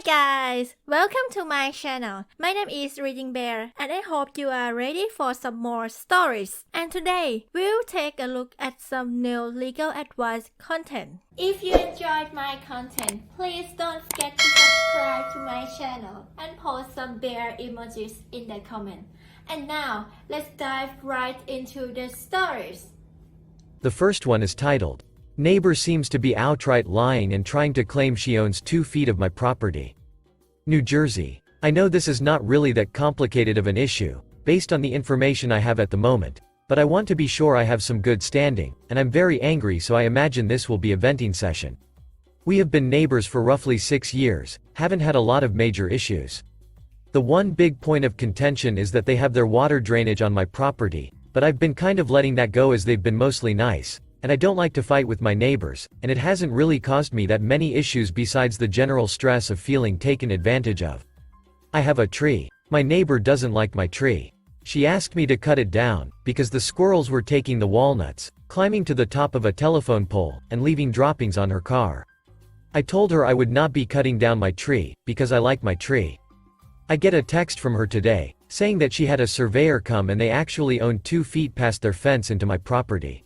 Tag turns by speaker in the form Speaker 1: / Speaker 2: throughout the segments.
Speaker 1: Hi guys! Welcome to my channel. My name is ReadingBear and I hope you are ready for some more stories. And today, we'll take a look at some new legal advice content. If you enjoyed my content, please don't forget to subscribe to my channel and post some bear emojis in the comment. And now, let's dive right into the stories.
Speaker 2: The first one is titled, "Neighbor seems to be outright lying and trying to claim she owns 2 feet of my property." New Jersey. I know this is not really that complicated of an issue, based on the information I have at the moment, but I want to be sure I have some good standing, and I'm very angry, so I imagine this will be a venting session. We have been neighbors for roughly 6 years, haven't had a lot of major issues. The one big point of contention is that they have their water drainage on my property, but I've been kind of letting that go as they've been mostly nice. And I don't like to fight with my neighbors, and it hasn't really caused me that many issues besides the general stress of feeling taken advantage of. I have a tree. My neighbor doesn't like my tree. She asked me to cut it down, because the squirrels were taking the walnuts, climbing to the top of a telephone pole, and leaving droppings on her car. I told her I would not be cutting down my tree, because I like my tree. I get a text from her today, saying that she had a surveyor come and they actually owned 2 feet past their fence into my property.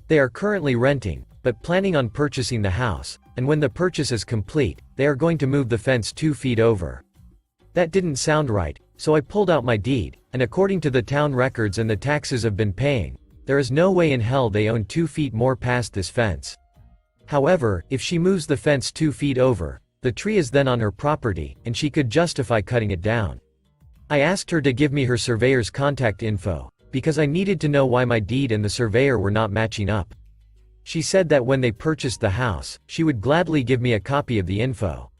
Speaker 2: They are currently renting, but planning on purchasing the house, and when the purchase is complete, they are going to move the fence 2 feet over. That didn't sound right, so I pulled out my deed, and according to the town records and the taxes I've been paying, there is no way in hell they own 2 feet more past this fence. However, if she moves the fence 2 feet over, the tree is then on her property, and she could justify cutting it down. I asked her to give me her surveyor's contact info, because I needed to know why my deed and the surveyor were not matching up. She said that when they purchased the house, she would gladly give me a copy of the info.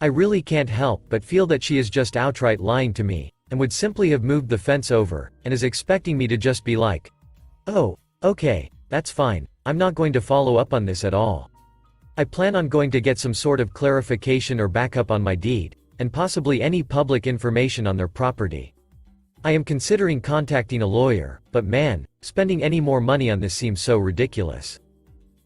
Speaker 2: I really can't help but feel that she is just outright lying to me, and would simply have moved the fence over, and is expecting me to just be like, "Oh, okay, that's fine, I'm not going to follow up on this at all." I plan on going to get some sort of clarification or backup on my deed, and possibly any public information on their property. I am considering contacting a lawyer, but man, spending any more money on this seems so ridiculous.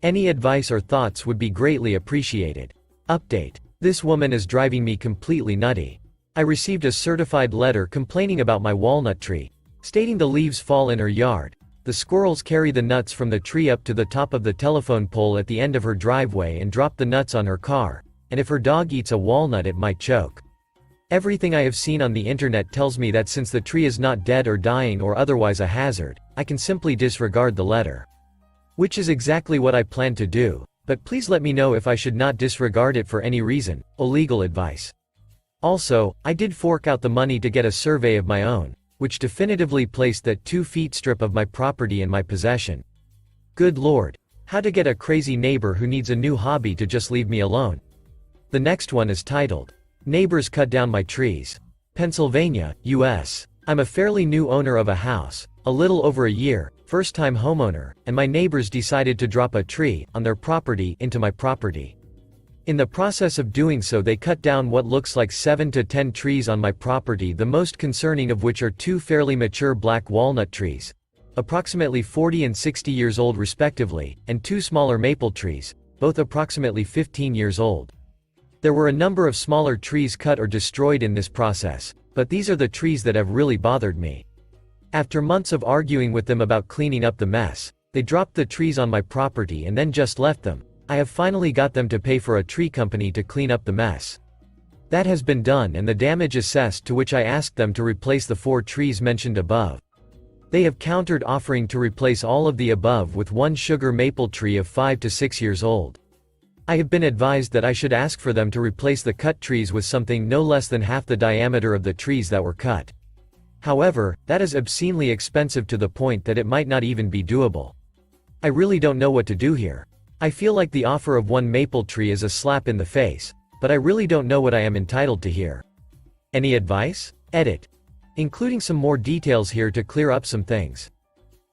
Speaker 2: Any advice or thoughts would be greatly appreciated. Update. This woman is driving me completely nutty. I received a certified letter complaining about my walnut tree, stating the leaves fall in her yard, the squirrels carry the nuts from the tree up to the top of the telephone pole at the end of her driveway and drop the nuts on her car, and if her dog eats a walnut it might choke. Everything I have seen on the internet tells me that since the tree is not dead or dying or otherwise a hazard, I can simply disregard the letter. Which is exactly what I plan to do, but please let me know if I should not disregard it for any reason. Legal advice. Also, I did fork out the money to get a survey of my own, which definitively placed that 2 feet strip of my property in my possession. Good lord, how to get a crazy neighbor who needs a new hobby to just leave me alone. The next one is titled, "Neighbors cut down my trees." Pennsylvania, US. I'm a fairly new owner of a house, a little over a year, first-time homeowner, and my neighbors decided to drop a tree, on their property, into my property. In the process of doing so they cut down what looks like 7 to 10 trees on my property, the most concerning of which are 2 fairly mature black walnut trees, approximately 40 and 60 years old respectively, and 2 smaller maple trees, both approximately 15 years old. There were a number of smaller trees cut or destroyed in this process, but these are the trees that have really bothered me. After months of arguing with them about cleaning up the mess, they dropped the trees on my property and then just left them. I have finally got them to pay for a tree company to clean up the mess. That has been done and the damage assessed, to which I asked them to replace the 4 trees mentioned above. They have countered, offering to replace all of the above with 1 sugar maple tree of 5 to 6 years old. I have been advised that I should ask for them to replace the cut trees with something no less than half the diameter of the trees that were cut. However, that is obscenely expensive to the point that it might not even be doable. I really don't know what to do here. I feel like the offer of 1 maple tree is a slap in the face, but I really don't know what I am entitled to here. Any advice? Edit. Including some more details here to clear up some things.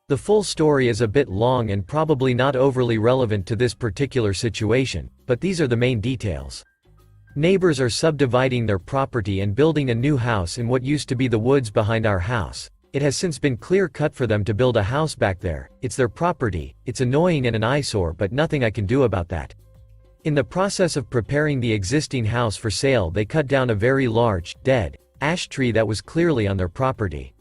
Speaker 2: The full story is a bit long and probably not overly relevant to this particular situation, but these are the main details. Neighbors are subdividing their property and building a new house in what used to be the woods behind our house. It has since been clear cut for them to build a house back there. It's their property, it's annoying and an eyesore, but nothing I can do about that. In the process of preparing the existing house for sale, they cut down a very large, dead, ash tree that was clearly on their property.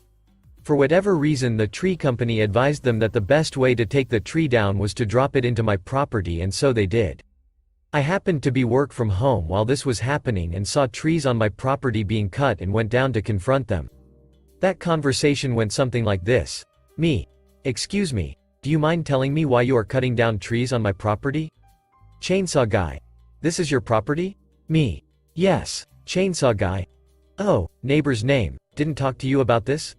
Speaker 2: For whatever reason, the tree company advised them that the best way to take the tree down was to drop it into my property, and so they did. I happened to be work from home while this was happening and saw trees on my property being cut and went down to confront them. That conversation went something like this. Me. Excuse me, do you mind telling me why you are cutting down trees on my property? Chainsaw guy. This is your property? Me. Yes. Chainsaw guy. Oh, neighbor's name, didn't talk to you about this?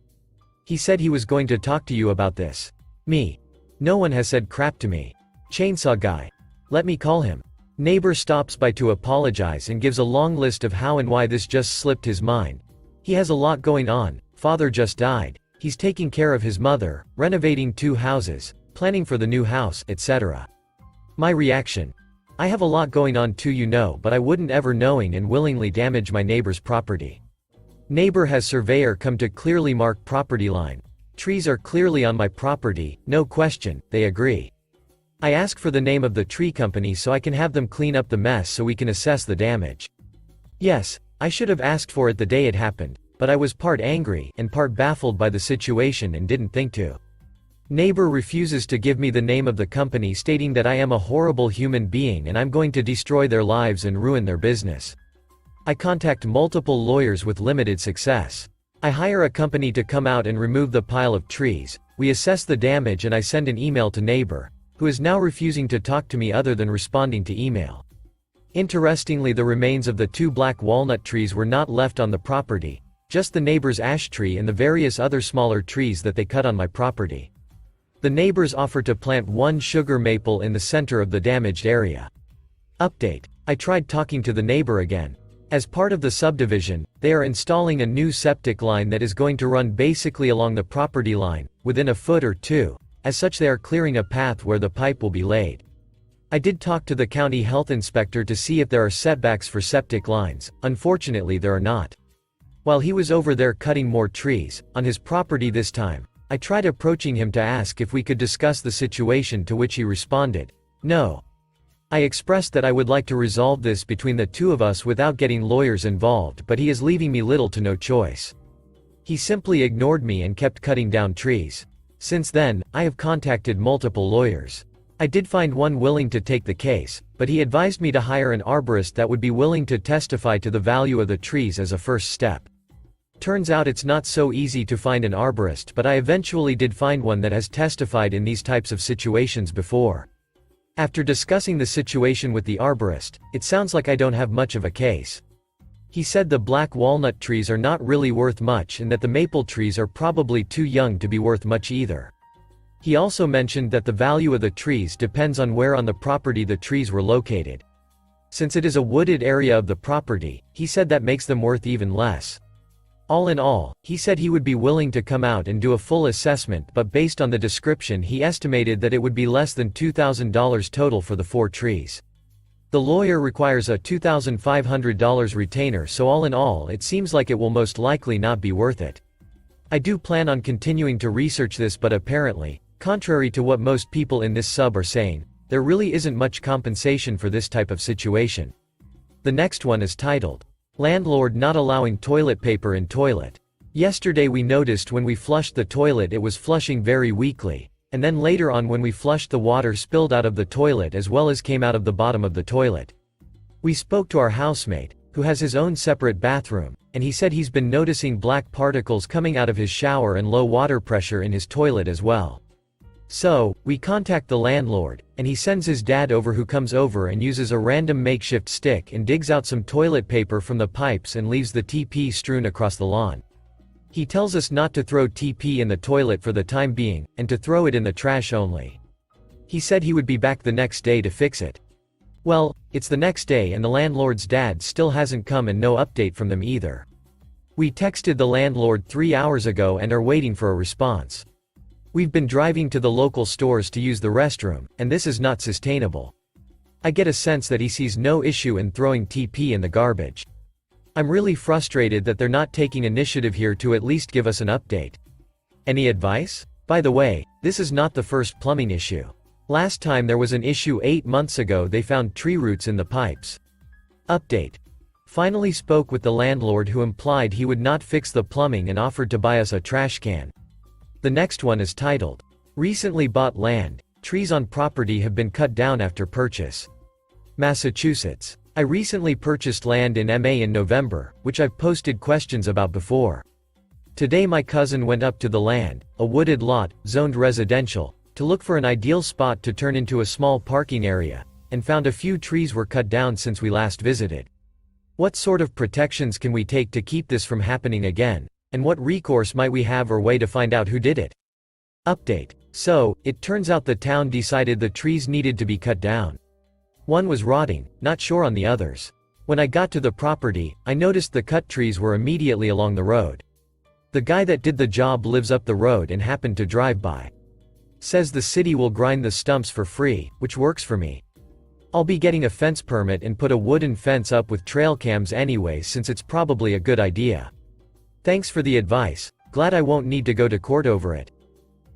Speaker 2: He said he was going to talk to you about this. Me. No one has said crap to me. Chainsaw guy. Let me call him. Neighbor stops by to apologize and gives a long list of how and why this just slipped his mind. He has a lot going on, father just died, he's taking care of his mother, renovating 2 houses, planning for the new house, etc. My reaction. I have a lot going on too, you know, but I wouldn't ever knowing and willingly damage my neighbor's property. Neighbor has surveyor come to clearly mark property line. Trees are clearly on my property, no question, they agree. I ask for the name of the tree company so I can have them clean up the mess so we can assess the damage. Yes, I should have asked for it the day it happened, but I was part angry and part baffled by the situation and didn't think to. Neighbor refuses to give me the name of the company, stating that I am a horrible human being and I'm going to destroy their lives and ruin their business. I contact multiple lawyers with limited success. I hire a company to come out and remove the pile of trees, we assess the damage, and I send an email to neighbor, who is now refusing to talk to me other than responding to email. Interestingly, the remains of the 2 black walnut trees were not left on the property, just the neighbor's ash tree and the various other smaller trees that they cut on my property. The neighbors offer to plant 1 sugar maple in the center of the damaged area. Update. I tried talking to the neighbor again. As part of the subdivision, they are installing a new septic line that is going to run basically along the property line, within a foot or 2. As such, they are clearing a path where the pipe will be laid. I did talk to the county health inspector to see if there are setbacks for septic lines. Unfortunately, there are not. While he was over there cutting more trees, on his property this time, I tried approaching him to ask if we could discuss the situation, to which he responded, "No." I expressed that I would like to resolve this between the 2 of us without getting lawyers involved, but he is leaving me little to no choice. He simply ignored me and kept cutting down trees. Since then, I have contacted multiple lawyers. I did find one willing to take the case, but he advised me to hire an arborist that would be willing to testify to the value of the trees as a first step. Turns out it's not so easy to find an arborist, but I eventually did find one that has testified in these types of situations before. After discussing the situation with the arborist, it sounds like I don't have much of a case. He said the black walnut trees are not really worth much and that the maple trees are probably too young to be worth much either. He also mentioned that the value of the trees depends on where on the property the trees were located. Since it is a wooded area of the property, he said that makes them worth even less. All in all, he said he would be willing to come out and do a full assessment, but based on the description he estimated that it would be less than $2,000 total for the 4 trees. The lawyer requires a $2,500 retainer, so all in all it seems like it will most likely not be worth it. I do plan on continuing to research this, but apparently, contrary to what most people in this sub are saying, there really isn't much compensation for this type of situation. The next one is titled, Landlord Not Allowing Toilet Paper in Toilet. Yesterday we noticed when we flushed the toilet it was flushing very weakly, and then later on when we flushed the water spilled out of the toilet as well as came out of the bottom of the toilet. We spoke to our housemate, who has his own separate bathroom, and he said he's been noticing black particles coming out of his shower and low water pressure in his toilet as well. So, we contact the landlord, and he sends his dad over, who comes over and uses a random makeshift stick and digs out some toilet paper from the pipes and leaves the TP strewn across the lawn. He tells us not to throw TP in the toilet for the time being, and to throw it in the trash only. He said he would be back the next day to fix it. Well, it's the next day and the landlord's dad still hasn't come and no update from them either. We texted the landlord 3 hours ago and are waiting for a response. We've been driving to the local stores to use the restroom, and this is not sustainable. I get a sense that he sees no issue in throwing TP in the garbage. I'm really frustrated that they're not taking initiative here to at least give us an update. Any advice? By the way, this is not the first plumbing issue. Last time there was an issue 8 months ago they found tree roots in the pipes. Update. Finally spoke with the landlord who implied he would not fix the plumbing and offered to buy us a trash can. The next one is titled, Recently Bought Land, Trees on Property Have Been Cut Down After Purchase. Massachusetts. I recently purchased land in MA in November, which I've posted questions about before. Today my cousin went up to the land, a wooded lot, zoned residential, to look for an ideal spot to turn into a small parking area, and found a few trees were cut down since we last visited. What sort of protections can we take to keep this from happening again, and what recourse might we have or way to find out who did it? Update. So, it turns out the town decided the trees needed to be cut down. One was rotting, not sure on the others. When I got to the property, I noticed the cut trees were immediately along the road. The guy that did the job lives up the road and happened to drive by. Says the city will grind the stumps for free, which works for me. I'll be getting a fence permit and put a wooden fence up with trail cams anyway since it's probably a good idea. Thanks for the advice, glad I won't need to go to court over it.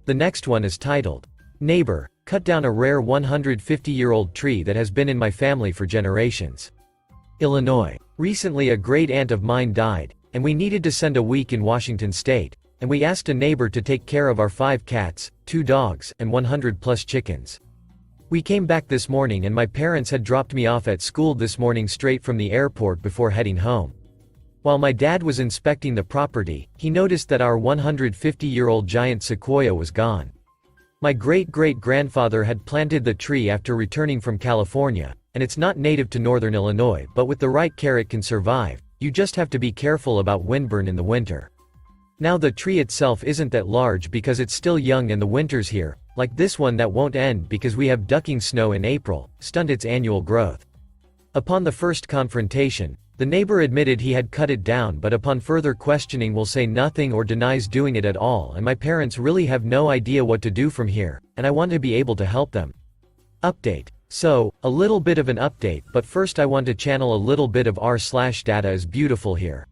Speaker 2: The next one is titled, Neighbor, Cut Down a Rare 150-year-old Tree That Has Been in My Family for Generations. Illinois. Recently a great aunt of mine died, and we needed to send a week in Washington state, and we asked a neighbor to take care of our 5 cats, 2 dogs, and 100+ chickens. We came back this morning and my parents had dropped me off at school this morning straight from the airport before heading home. While my dad was inspecting the property, he noticed that our 150-year-old giant sequoia was gone. My great-great-grandfather had planted the tree after returning from California, and it's not native to northern Illinois, but with the right care it can survive. You just have to be careful about windburn in the winter. Now the tree itself isn't that large because it's still young and the winters here, like this one that won't end because we have ducking snow in April, stunt its annual growth. Upon the first confrontation, the neighbor admitted he had cut it down, but upon further questioning will say nothing or denies doing it at all, and my parents really have no idea what to do from here, and I want to be able to help them. Update. So, a little bit of an update, but first I want to channel a little bit of r/data is beautiful here.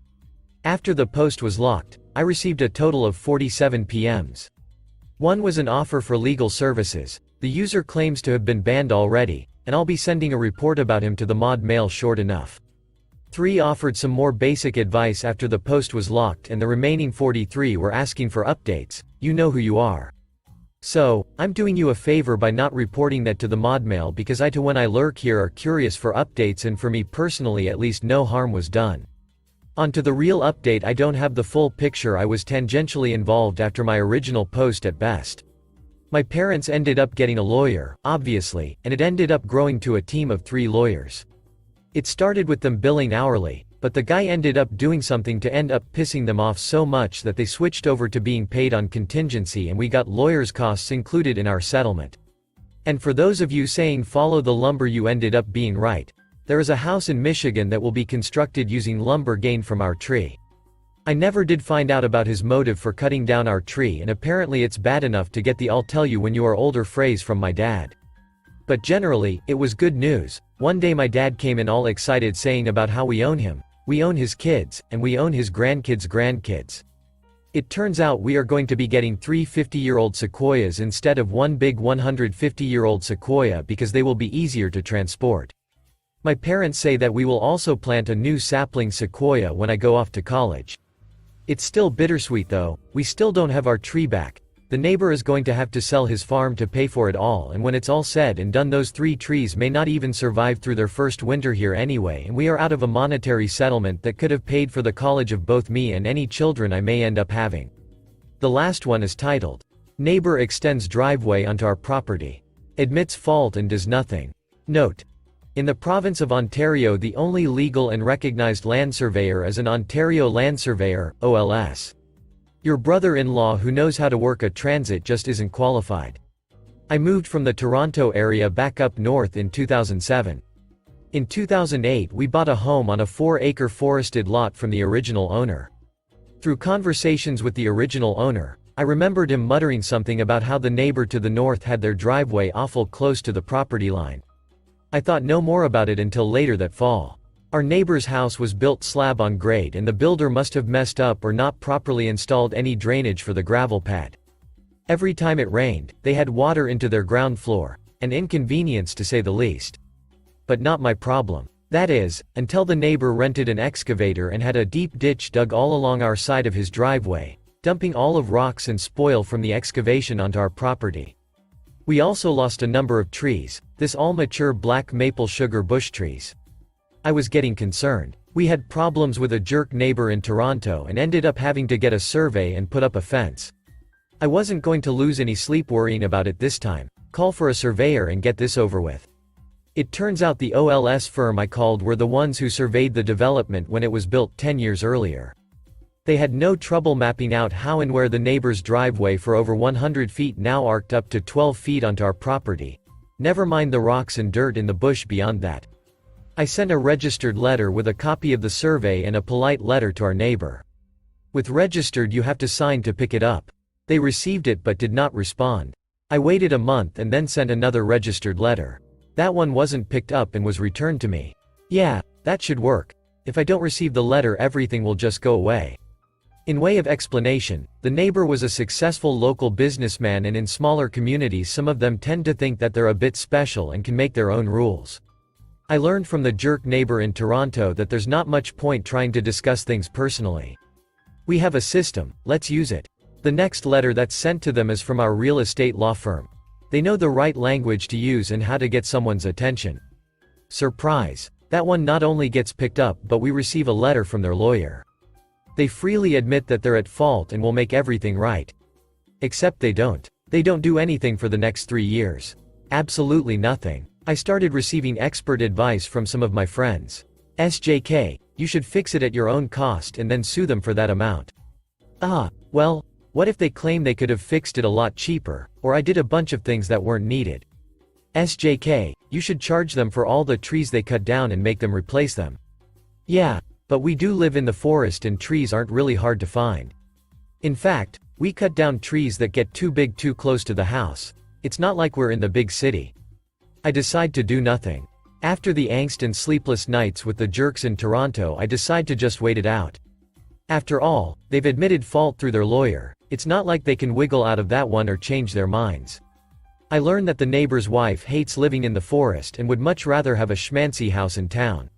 Speaker 2: After the post was locked, I received a total of 47 PMs. One was an offer for legal services. The user claims to have been banned already, and I'll be sending a report about him to the mod mail short enough. 3 offered some more basic advice after the post was locked, and the remaining 43 were asking for updates. You know who you are. So, I'm doing you a favor by not reporting that to the mod mail because I too when I lurk here are curious for updates, and for me personally at least no harm was done. On to the real update. I don't have the full picture. I was tangentially involved after my original post at best. My parents ended up getting a lawyer, obviously, and it ended up growing to a team of 3 lawyers. It started with them billing hourly, but the guy ended up doing something to end up pissing them off so much that they switched over to being paid on contingency, and we got lawyers' costs included in our settlement. And for those of you saying follow the lumber, you ended up being right. There is a house in Michigan that will be constructed using lumber gained from our tree. I never did find out about his motive for cutting down our tree, and apparently it's bad enough to get the "I'll tell you when you are older" phrase from my dad. But generally, it was good news. One day my dad came in all excited saying about how we own him, we own his kids, and we own his grandkids. It turns out we are going to be getting 3 50-year-old sequoias instead of one big 150-year-old sequoia because they will be easier to transport. My parents say that we will also plant a new sapling sequoia when I go off to college. It's still bittersweet though, we still don't have our tree back. The neighbor is going to have to sell his farm to pay for it all, and when it's all said and done those 3 trees may not even survive through their first winter here anyway, and we are out of a monetary settlement that could have paid for the college of both me and any children I may end up having. The last one is titled, Neighbor Extends Driveway Onto Our Property. Admits fault and does nothing. Note: in the province of Ontario, the only legal and recognized land surveyor is an Ontario Land Surveyor, OLS. Your brother-in-law who knows how to work a transit just isn't qualified. I moved from the Toronto area back up north in 2007. In 2008 we bought a home on a 4-acre forested lot from the original owner. Through conversations with the original owner, I remembered him muttering something about how the neighbor to the north had their driveway awful close to the property line. I thought no more about it until later that fall. Our neighbor's house was built slab on grade, and the builder must have messed up or not properly installed any drainage for the gravel pad. Every time it rained, they had water into their ground floor. an inconvenience to say the least. But not my problem. That is, until the neighbor rented an excavator and had a deep ditch dug all along our side of his driveway, dumping all of rocks and spoil from the excavation onto our property. We also lost a number of trees, this all mature black maple sugar bush trees. I was getting concerned. We had problems with a jerk neighbor in Toronto and ended up having to get a survey and put up a fence. I wasn't going to lose any sleep worrying about it this time. Call for a surveyor and get this over with. It turns out the OLS firm I called were the ones who surveyed the development when it was built 10 years earlier. They had no trouble mapping out how and where the neighbor's driveway for over 100 feet now arced up to 12 feet onto our property. Never mind the rocks and dirt in the bush beyond that. I sent a registered letter with a copy of the survey and a polite letter to our neighbor. With registered you have to sign to pick it up. They received it but did not respond. I waited a month and then sent another registered letter. That one wasn't picked up and was returned to me. Yeah, that should work. If I don't receive the letter everything will just go away. In way of explanation, the neighbor was a successful local businessman, and in smaller communities some of them tend to think that they're a bit special and can make their own rules. I learned from the jerk neighbor in Toronto that there's not much point trying to discuss things personally. We have a system, let's use it. The next letter that's sent to them is from our real estate law firm. They know the right language to use and how to get someone's attention. Surprise! That one not only gets picked up but we receive a letter from their lawyer. They freely admit that they're at fault and will make everything right. Except they don't. They don't do anything for the next 3 years. Absolutely nothing. I started receiving expert advice from some of my friends. SJK, you should fix it at your own cost and then sue them for that amount. Well, what if they claim they could have fixed it a lot cheaper, or I did a bunch of things that weren't needed? SJK, you should charge them for all the trees they cut down and make them replace them. Yeah, but we do live in the forest and trees aren't really hard to find. In fact, we cut down trees that get too big too close to the house. It's not like we're in the big city. I decide to do nothing. After the angst and sleepless nights with the jerks in Toronto, I decide to just wait it out. After all, they've admitted fault through their lawyer. It's not like they can wiggle out of that one or change their minds. I learn that the neighbor's wife hates living in the forest and would much rather have a schmancy house in town.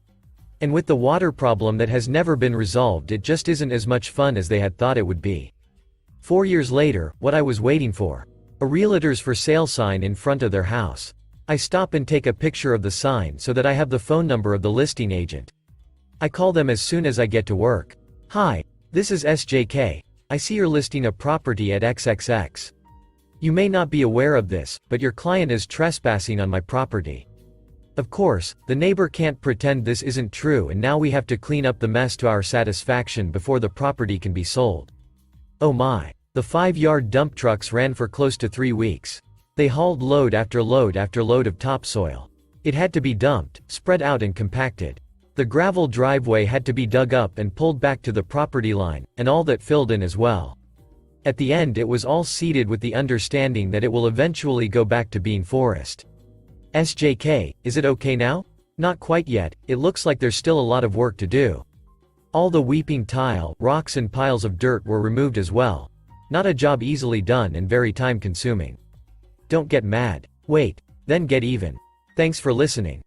Speaker 2: And with the water problem that has never been resolved, it just isn't as much fun as they had thought it would be. 4 years later, what I was waiting for. A realtor's for sale sign in front of their house. I stop and take a picture of the sign so that I have the phone number of the listing agent. I call them as soon as I get to work. Hi, this is SJK. I see you're listing a property at XXX. You may not be aware of this, but your client is trespassing on my property. Of course, the neighbor can't pretend this isn't true, and now we have to clean up the mess to our satisfaction before the property can be sold. Oh my. The 5-yard dump trucks ran for close to 3 weeks. They hauled load after load after load of topsoil. It had to be dumped, spread out and compacted. The gravel driveway had to be dug up and pulled back to the property line, and all that filled in as well. At the end it was all seeded with the understanding that it will eventually go back to being forest. SJK, is it okay now? Not quite yet, it looks like there's still a lot of work to do. All the weeping tile, rocks and piles of dirt were removed as well. Not a job easily done and very time consuming. Don't get mad. Wait, then get even. Thanks for listening.